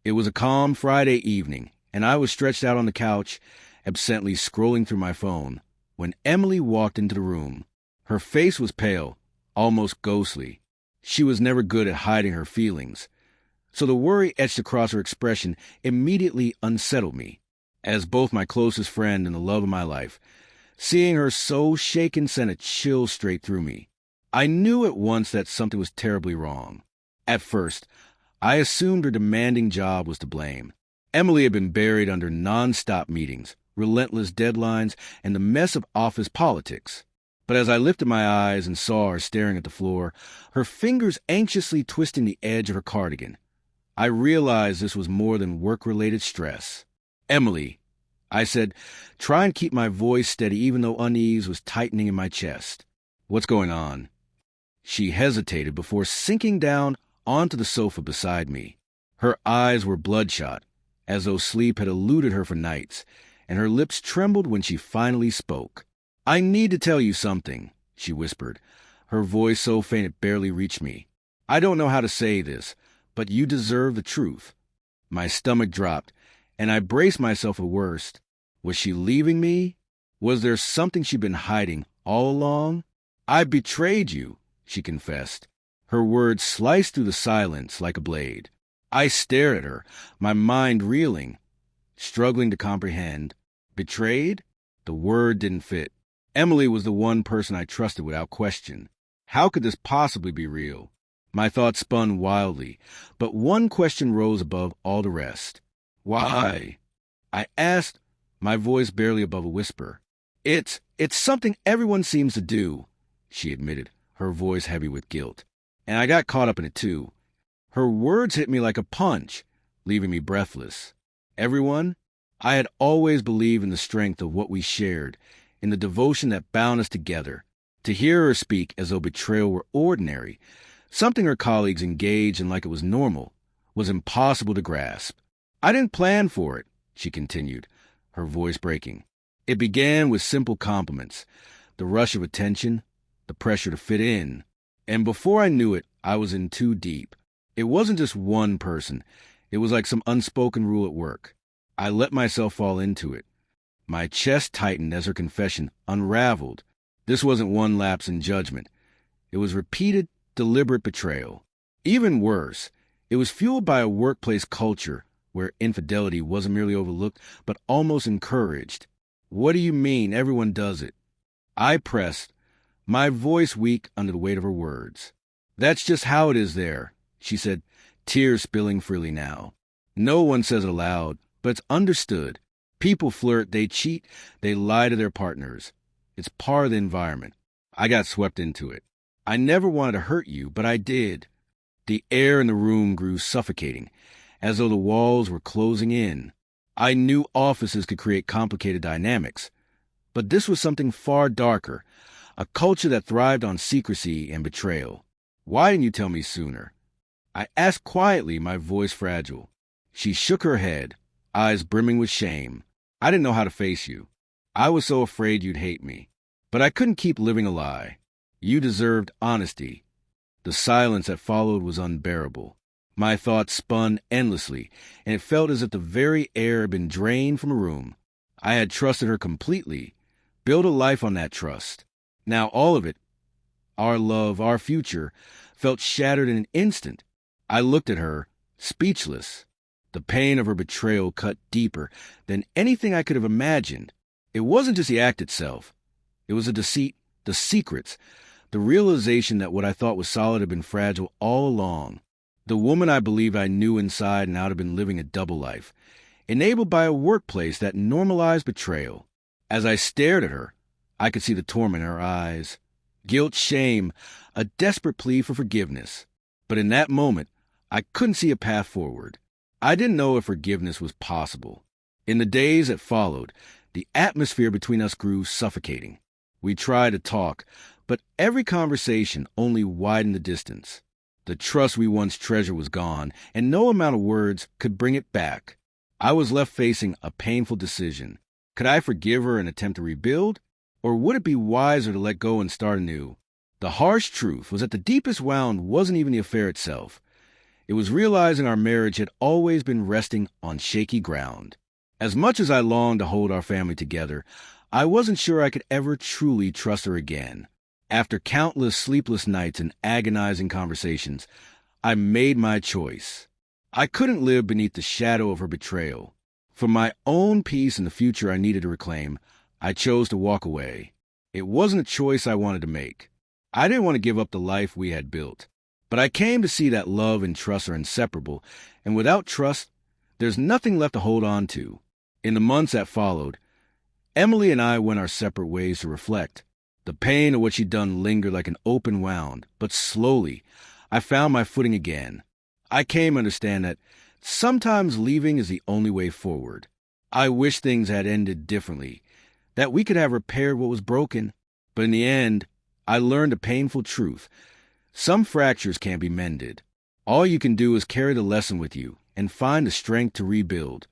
It was a calm Friday evening, and I was stretched out on the couch, absently scrolling through my phone, when Emily walked into the room. Her face was pale, almost ghostly. She was never good at hiding her feelings, so the worry etched across her expression immediately unsettled me. As both my closest friend and the love of my life, seeing her so shaken sent a chill straight through me. I knew at once that something was terribly wrong. At first, I assumed her demanding job was to blame. Emily had been buried under non-stop meetings, relentless deadlines, and the mess of office politics. But as I lifted my eyes and saw her staring at the floor, her fingers anxiously twisting the edge of her cardigan, I realized this was more than work-related stress. "Emily," I said, trying to keep my voice steady even though unease was tightening in my chest. "What's going on?" She hesitated before sinking down onto the sofa beside me. Her eyes were bloodshot, as though sleep had eluded her for nights, and her lips trembled when she finally spoke. "I need to tell you something," she whispered, her voice so faint it barely reached me. "I don't know how to say this, but you deserve the truth." My stomach dropped, and I braced myself for the worst. Was she leaving me? Was there something she'd been hiding all along? "I betrayed you," she confessed. Her words sliced through the silence like a blade. I stared at her, my mind reeling, struggling to comprehend. Betrayed? The word didn't fit. Emily was the one person I trusted without question. How could this possibly be real? My thoughts spun wildly, but one question rose above all the rest. "Why?" I asked, my voice barely above a whisper. It's something everyone seems to do," she admitted, her voice heavy with guilt. And I got caught up in it too. Her words hit me like a punch, leaving me breathless. Everyone? I had always believed in the strength of what we shared, in the devotion that bound us together. To hear her speak as though betrayal were ordinary, something her colleagues engaged in like it was normal, was impossible to grasp. "I didn't plan for it," she continued, her voice breaking. "It began with simple compliments, the rush of attention, the pressure to fit in. And before I knew it, I was in too deep. It wasn't just one person. It was like some unspoken rule at work. I let myself fall into it. My chest tightened as her confession unraveled. This wasn't one lapse in judgment. It was repeated, deliberate betrayal. Even worse, it was fueled by a workplace culture where infidelity wasn't merely overlooked, but almost encouraged. "What do you mean everyone does it?" I pressed, my voice weak under the weight of her words. "That's just how it is there," she said, tears spilling freely now. "No one says it aloud, but it's understood. People flirt, they cheat, they lie to their partners. It's part of the environment." I got swept into it. "I never wanted to hurt you, but I did." The air in the room grew suffocating, as though the walls were closing in. I knew offices could create complicated dynamics, but this was something far darker, a culture that thrived on secrecy and betrayal. "Why didn't you tell me sooner?" I asked quietly, my voice fragile. She shook her head, eyes brimming with shame. "I didn't know how to face you. I was so afraid you'd hate me. But I couldn't keep living a lie. You deserved honesty." The silence that followed was unbearable. My thoughts spun endlessly, and it felt as if the very air had been drained from a room. I had trusted her completely, built a life on that trust. Now all of it, our love, our future, felt shattered in an instant. I looked at her, speechless. The pain of her betrayal cut deeper than anything I could have imagined. It wasn't just the act itself. It was the deceit, the secrets, the realization that what I thought was solid had been fragile all along. The woman I believed I knew inside and out had been living a double life, enabled by a workplace that normalized betrayal. As I stared at her, I could see the torment in her eyes. Guilt, shame, a desperate plea for forgiveness. But in that moment, I couldn't see a path forward. I didn't know if forgiveness was possible. In the days that followed, the atmosphere between us grew suffocating. We tried to talk, but every conversation only widened the distance. The trust we once treasured was gone, and no amount of words could bring it back. I was left facing a painful decision. Could I forgive her and attempt to rebuild? Or would it be wiser to let go and start anew? The harsh truth was that the deepest wound wasn't even the affair itself. It was realizing our marriage had always been resting on shaky ground. As much as I longed to hold our family together, I wasn't sure I could ever truly trust her again. After countless sleepless nights and agonizing conversations, I made my choice. I couldn't live beneath the shadow of her betrayal. For my own peace and the future I needed to reclaim, I chose to walk away. It wasn't a choice I wanted to make. I didn't want to give up the life we had built. But I came to see that love and trust are inseparable, and without trust, there's nothing left to hold on to. In the months that followed, Emily and I went our separate ways to reflect. The pain of what she'd done lingered like an open wound, but slowly, I found my footing again. I came to understand that sometimes leaving is the only way forward. I wish things had ended differently, that we could have repaired what was broken. But in the end, I learned a painful truth. Some fractures can't be mended. All you can do is carry the lesson with you and find the strength to rebuild.